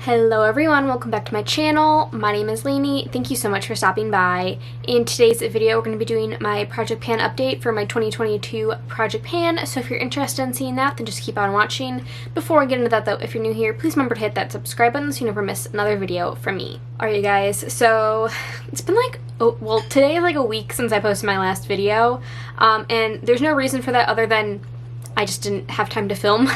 Hello everyone, welcome back to my channel. My name is Lainey. Thank you so much for stopping by. In today's video, we're going to be doing my project pan update for my 2022 project pan. So if you're interested in seeing that, then just keep on watching. Before I get into that though, if you're new here, please remember to hit that subscribe button so you never miss another video from me. Alright you guys, so it's been like, today is like a week since I posted my last video. And there's no reason for that other than I just didn't have time to film.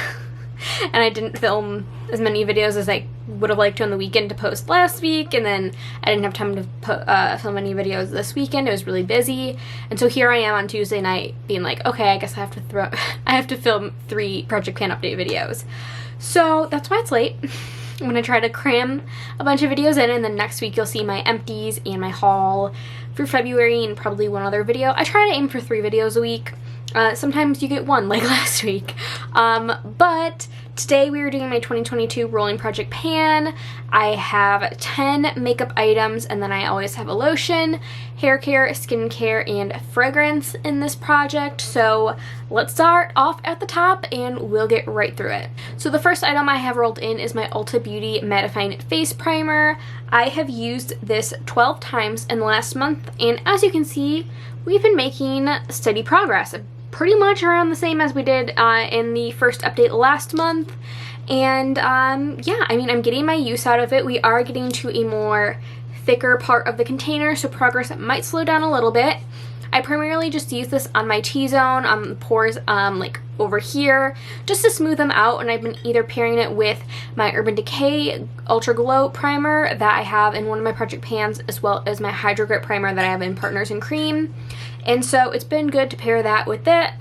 And I didn't film as many videos as I would have liked to on the weekend to post last week, and then I didn't have time to film any videos this weekend. It was really busy, and so here I am on Tuesday night being like, okay, I guess I have to film 3 project pan update videos. So that's why it's late. I'm gonna try to cram a bunch of videos in, and then next week you'll see my empties and my haul for February and probably one other video. I try to aim for 3 videos a week. Sometimes you get 1 like last week. But today we are doing my 2022 rolling project pan. I have 10 makeup items, and then I always have a lotion, hair care, skincare, and fragrance in this project. So let's start off at the top and we'll get right through it. So the first item I have rolled in is my Ulta Beauty Mattifying Face Primer. I have used this 12 times in the last month, and as you can see, we've been making steady progress. Pretty much around the same as we did in the first update last month. And yeah, I mean, I'm getting my use out of it. We are getting to a more thicker part of the container, so progress might slow down a little bit. I primarily just use this on my T-zone, on the pores like over here, just to smooth them out, and I've been either pairing it with my Urban Decay Ultra Glow Primer that I have in one of my project pans, as well as my Hydro Grip Primer that I have in Partners in Cream. And so it's been good to pair that with it,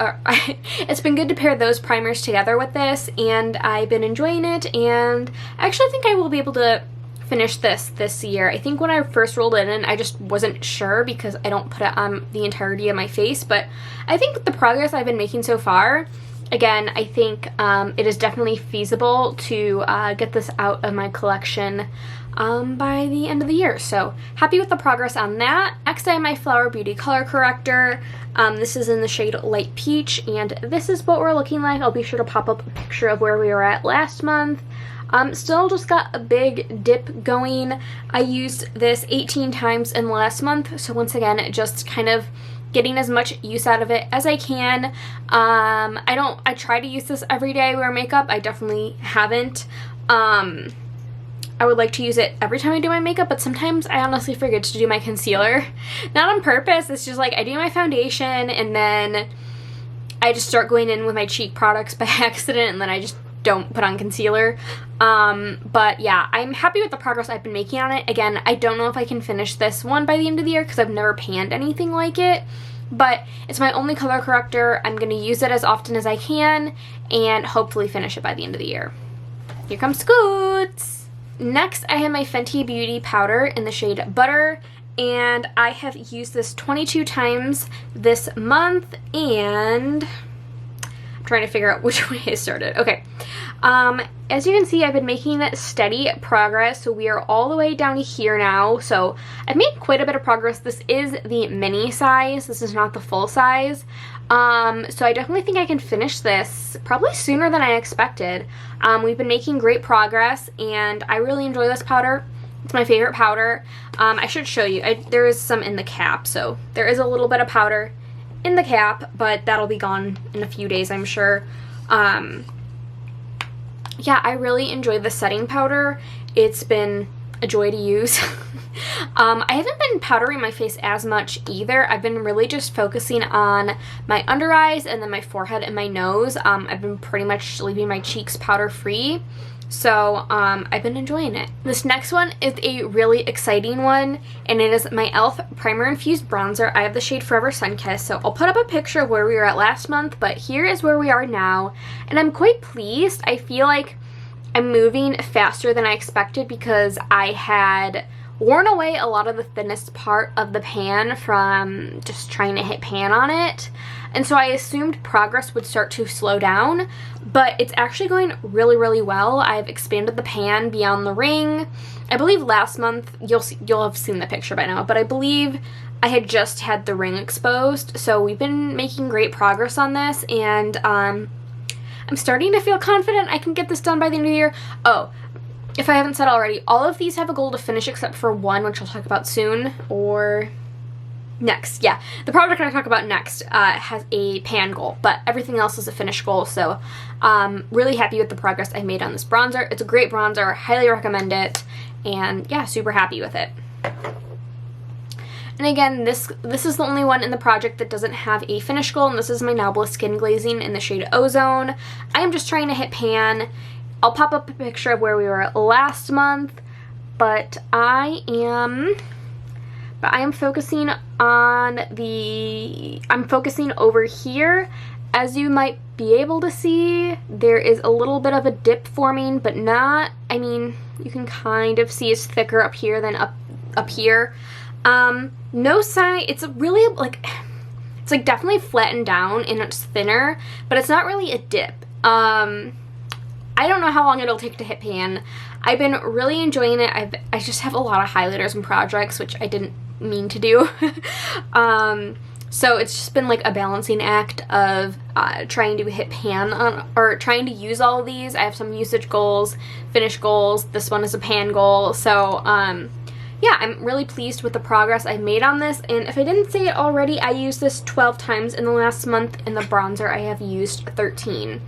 it's been good to pair those primers together with this, and I've been enjoying it, and I actually think I will be able to finish this year. I think when I first rolled it in, I just wasn't sure because I don't put it on the entirety of my face, but I think with the progress I've been making so far, again, I think it is definitely feasible to get this out of my collection by the end of the year. So happy with the progress on that. Next I have my Flower Beauty Color Corrector. This is in the shade Light Peach, and this is what we're looking like. I'll be sure to pop up a picture of where we were at last month. Still just got a big dip going. I used this 18 times in the last month, so once again, just kind of getting as much use out of it as I can. I try to use this every day I wear makeup. I definitely haven't. I would like to use it every time I do my makeup, but sometimes I honestly forget to do my concealer. Not on purpose, it's just like I do my foundation and then I just start going in with my cheek products by accident, and then I just don't put on concealer. But yeah, I'm happy with the progress I've been making on it. Again, I don't know if I can finish this one by the end of the year because I've never panned anything like it, but it's my only color corrector. I'm going to use it as often as I can and hopefully finish it by the end of the year. Here comes Scoots! Next, I have my Fenty Beauty powder in the shade Butter, and I have used this 22 times this month, and I'm trying to figure out which way I started. Okay. As you can see, I've been making steady progress, so we are all the way down to here now, so I've made quite a bit of progress. This is the mini size, this is not the full size, so I definitely think I can finish this probably sooner than I expected. We've been making great progress, and I really enjoy this powder. It's my favorite powder. I should show you, there is some in the cap, so there is a little bit of powder in the cap, but that'll be gone in a few days, I'm sure. Yeah, I really enjoy the setting powder. It's been a joy to use. I haven't been powdering my face as much either. I've been really just focusing on my under eyes and then my forehead and my nose. I've been pretty much leaving my cheeks powder free. So I've been enjoying it. This next one is a really exciting one, and it is my e.l.f. Primer Infused Bronzer. I have the shade Forever Sunkissed, so I'll put up a picture of where we were at last month, but here is where we are now, and I'm quite pleased. I feel like I'm moving faster than I expected because I had worn away a lot of the thinnest part of the pan from just trying to hit pan on it. And so I assumed progress would start to slow down, but it's actually going really, really well. I've expanded the pan beyond the ring. I believe last month, you'll have seen the picture by now, but I believe I had just had the ring exposed. So we've been making great progress on this, and I'm starting to feel confident I can get this done by the end of the year. Oh, if I haven't said already, all of these have a goal to finish except for one, which I'll talk about soon, or next. Yeah, the project I talk about next has a pan goal, but everything else is a finish goal, so really happy with the progress I made on this bronzer. It's a great bronzer, highly recommend it, and yeah, super happy with it. And again, this is the only one in the project that doesn't have a finish goal, and this is my Now Bliss Skin Glazing in the shade Ozone. I am just trying to hit pan. I'll pop up a picture of where we were last month, but I am focusing on I'm focusing over here. As you might be able to see, there is a little bit of a dip forming, but not, I mean, you can kind of see it's thicker up here than up here. No sign, it's really like, it's like definitely flattened down and it's thinner, but it's not really a dip. I don't know how long it'll take to hit pan. I've been really enjoying it. I just have a lot of highlighters and projects, which I didn't mean to do. So it's just been like a balancing act of trying to hit pan on, or trying to use all of these. I have some usage goals, finish goals. This one is a pan goal. So yeah, I'm really pleased with the progress I made on this. And if I didn't say it already, I used this 12 times in the last month. In the bronzer, I have used 13.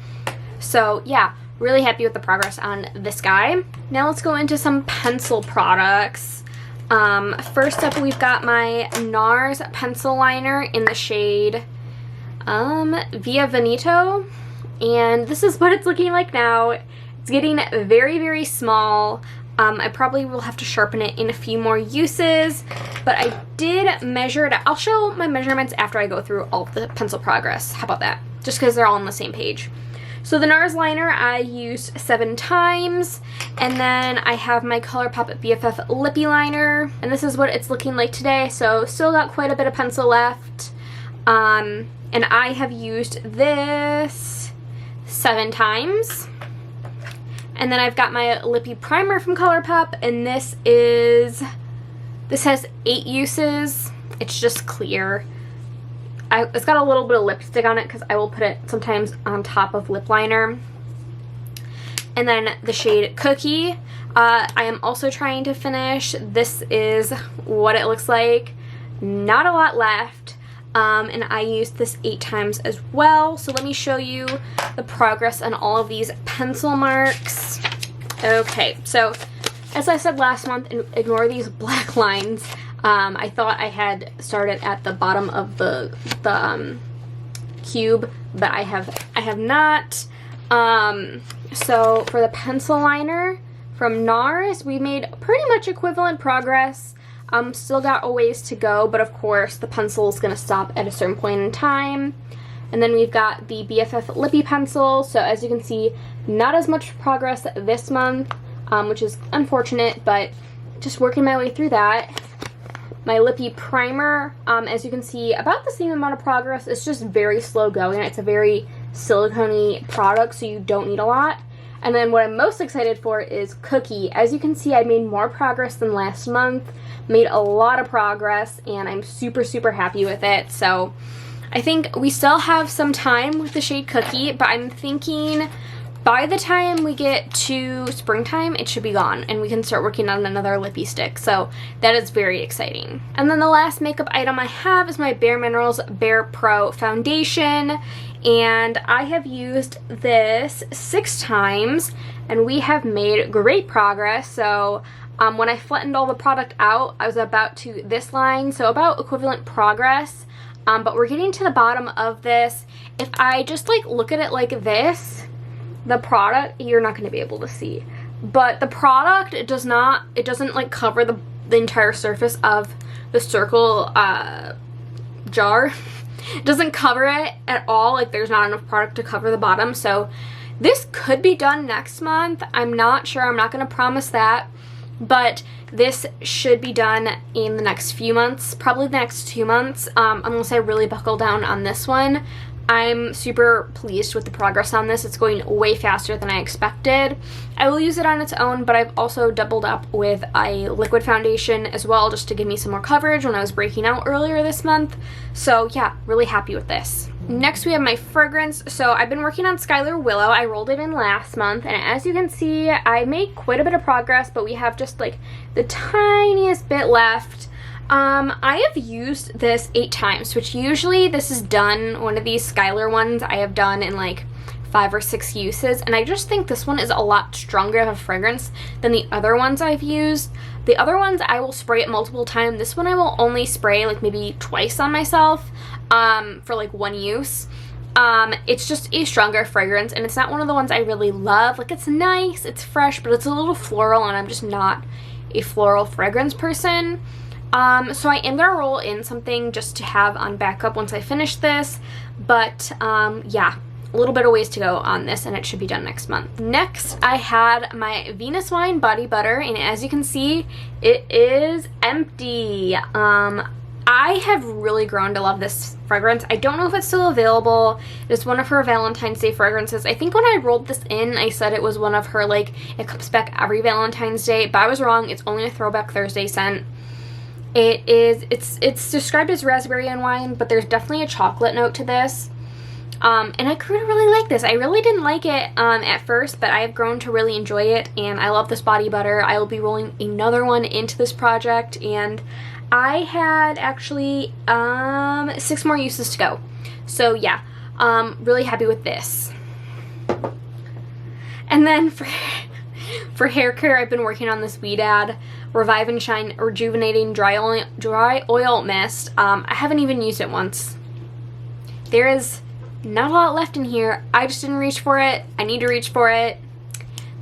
So yeah, really happy with the progress on this guy. Now let's go into some pencil products. First up, we've got my NARS pencil liner in the shade Via Veneto, and this is what it's looking like now. It's getting very, very small. I probably will have to sharpen it in a few more uses, but I did measure it. I'll show my measurements after I go through all of the pencil progress. How about that? Just because they're all on the same page. So the NARS liner I used 7 times, and then I have my ColourPop BFF Lippy liner, and this is what it's looking like today. So still got quite a bit of pencil left, and I have used this 7 times. And then I've got my Lippy primer from ColourPop, and this has 8 uses. It's just clear. It's got a little bit of lipstick on it because I will put it sometimes on top of lip liner. And then the shade Cookie, I am also trying to finish. This is what it looks like. Not a lot left. And I used this 8 times as well. So let me show you the progress on all of these pencil marks. Okay, so as I said last month, ignore these black lines. I thought I had started at the bottom of the cube, but I have not. So for the pencil liner from NARS, we made pretty much equivalent progress. Still got a ways to go, but of course the pencil is going to stop at a certain point in time. And then we've got the BFF Lippy pencil. So as you can see, not as much progress this month, which is unfortunate, but just working my way through that. My Lippy primer, as you can see, about the same amount of progress. It's just very slow going. It's a very silicone-y product, so you don't need a lot. And then what I'm most excited for is Cookie. As you can see, I made more progress than last month, made a lot of progress, and I'm super, super happy with it. So I think we still have some time with the shade Cookie, but I'm thinking by the time we get to springtime, it should be gone, and we can start working on another lippy stick. So that is very exciting. And then the last makeup item I have is my Bare Minerals Bare Pro Foundation, and I have used this 6 times, and we have made great progress. So when I flattened all the product out, I was about to this line, so about equivalent progress. But we're getting to the bottom of this. If I just like look at it like this, the product, you're not going to be able to see, but the product, it doesn't like cover the entire surface of the circle jar. It doesn't cover it at all. Like there's not enough product to cover the bottom. So this could be done next month. I'm not sure. I'm not going to promise that, but this should be done in the next few months, probably the next 2 months, unless I really buckle down on this one. I'm super pleased with the progress on this. It's going way faster than I expected. I will use it on its own, but I've also doubled up with a liquid foundation as well, just to give me some more coverage when I was breaking out earlier this month. So yeah, really happy with this. Next we have my fragrance. So I've been working on Skylar Willow. I rolled it in last month, and as you can see, I made quite a bit of progress, but we have just like the tiniest bit left. I have used this 8 times, which usually this is done, one of these Skylar ones I have done in like 5 or 6 uses, and I just think this one is a lot stronger of a fragrance than the other ones I've used. The other ones I will spray it multiple times. This one I will only spray like maybe twice on myself for like 1 use. It's just a stronger fragrance, and it's not one of the ones I really love. Like, it's nice, it's fresh, but it's a little floral, and I'm just not a floral fragrance person. So I am gonna roll in something just to have on backup once I finish this, but yeah, a little bit of ways to go on this, and it should be done next month. Next, I had my Venus Wine Body Butter, and as you can see, it is empty. I have really grown to love this fragrance. I don't know if it's still available. It's one of her Valentine's Day fragrances. I think when I rolled this in, I said it was one of her, like, it comes back every Valentine's Day, but I was wrong. It's only a Throwback Thursday scent. It's described as raspberry and wine, but there's definitely a chocolate note to this. And I grew to really like this. I really didn't like it at first, but I have grown to really enjoy it, and I love this body butter. I will be rolling another one into this project, and I had actually 6 more uses to go. So yeah, really happy with this. And then for hair care, I've been working on this Weedad Revive and Shine Rejuvenating Dry Oil Mist. I haven't even used it once. There is not a lot left in here. I just didn't reach for it. I need to reach for it.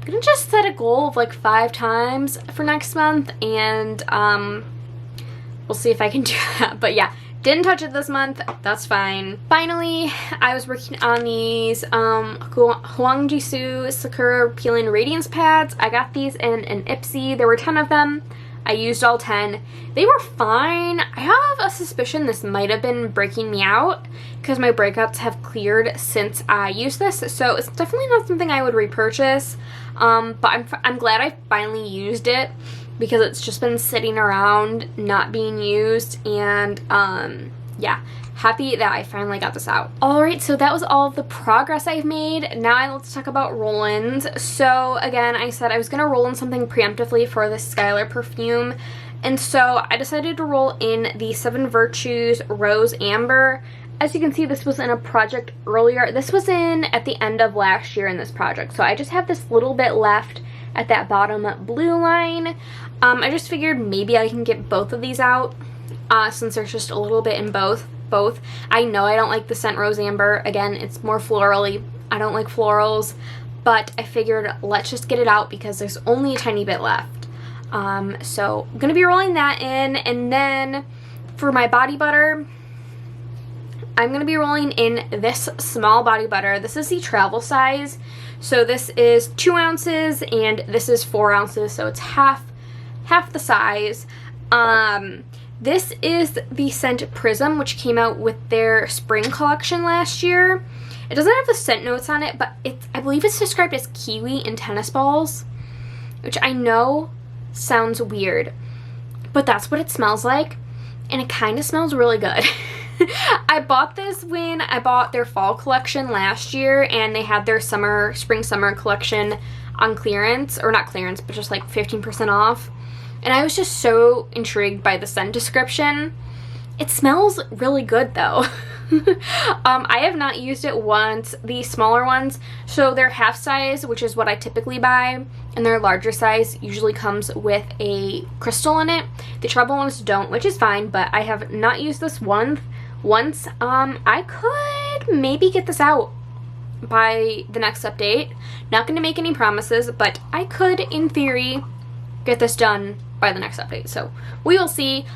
I'm gonna just set a goal of like 5 times for next month, and we'll see if I can do that. But yeah, didn't touch it this month. That's fine. Finally, I was working on these Huang Jisoo Sakura Peeling Radiance Pads. I got these in an Ipsy. There were 10 of them. I used all 10. They were fine. I have a suspicion this might have been breaking me out because my breakouts have cleared since I used this, so it's definitely not something I would repurchase. But I'm glad I finally used it because it's just been sitting around not being used, and yeah, happy that I finally got this out. Alright, so that was all of the progress I've made. Now let's talk about roll-ins. So again, I said I was going to roll in something preemptively for this Skylar perfume, and so I decided to roll in the 7 Virtues Rose Amber. As you can see, this was in a project earlier. This was in at the end of last year in this project, so I just have this little bit left at that bottom blue line. I just figured maybe I can get both of these out since there's just a little bit in both. I know I don't like the scent Rose Amber. Again, it's more florally. I don't like florals, but I figured let's just get it out because there's only a tiny bit left. So I'm gonna be rolling that in, and then for my body butter, I'm gonna be rolling in this small body butter. This is the travel size. So this is 2 ounces and this is 4 ounces, so it's half the size. This is the scent Prism, which came out with their spring collection last year. It doesn't have the scent notes on it, but I believe it's described as kiwi and tennis balls, which I know sounds weird, but that's what it smells like, and it kind of smells really good. I bought this when I bought their fall collection last year, and they had their spring-summer collection on clearance, or not clearance, but just like 15% off. And I was just so intrigued by the scent description. It smells really good though. I have not used it once. The smaller ones, so their half size, which is what I typically buy, and their larger size usually comes with a crystal in it. The treble ones don't, which is fine, but I have not used this once. I could maybe get this out by the next update. Not going to make any promises, but I could, in theory, get this done by the next update, so we will see.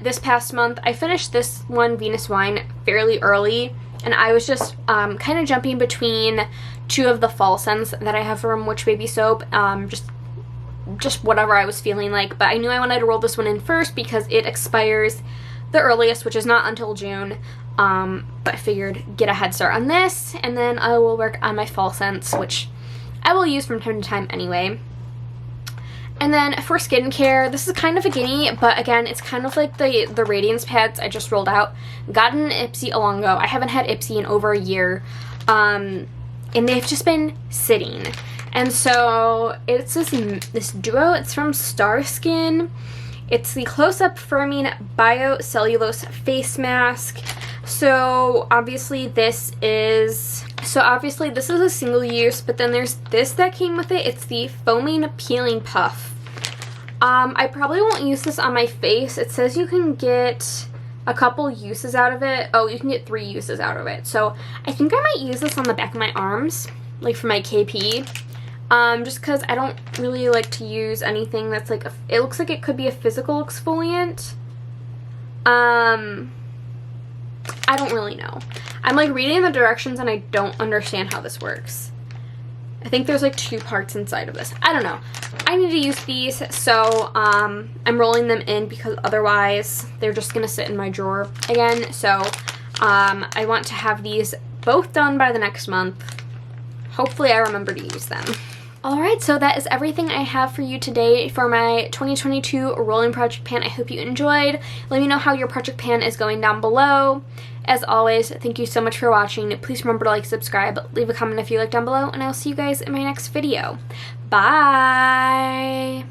This past month I finished this one, Venus Wine, fairly early, and I was just kind of jumping between 2 of the fall scents that I have from Witch Baby Soap, just whatever I was feeling like, but I knew I wanted to roll this one in first because it expires the earliest, which is not until June, but I figured get a head start on this, and then I will work on my fall scents, which I will use from time to time anyway. And then for skincare, this is kind of a gimme, but again, it's kind of like the Radiance pads I just rolled out. Got an Ipsy a long ago. I haven't had Ipsy in over a year, and they've just been sitting. And so it's this duo. It's from Star Skin. It's the Close-Up Firming Biocellulose Face Mask. So obviously this is a single use, but then there's this that came with it. It's the Foaming Peeling Puff. I probably won't use this on my face. It says you can get a couple uses out of it. Oh, you can get 3 uses out of it. So I think I might use this on the back of my arms, like for my KP. Just because I don't really like to use anything that's like, it looks like it could be a physical exfoliant. I don't really know. I'm like reading the directions and I don't understand how this works. I think there's like 2 parts inside of this. I don't know. I need to use these, so I'm rolling them in because otherwise they're just gonna sit in my drawer again. So I want to have these both done by the next month. Hopefully I remember to use them. Alright, so that is everything I have for you today for my 2022 rolling project pan. I hope you enjoyed. Let me know how your project pan is going down below. As always, thank you so much for watching. Please remember to like, subscribe, leave a comment if you like down below, and I'll see you guys in my next video. Bye!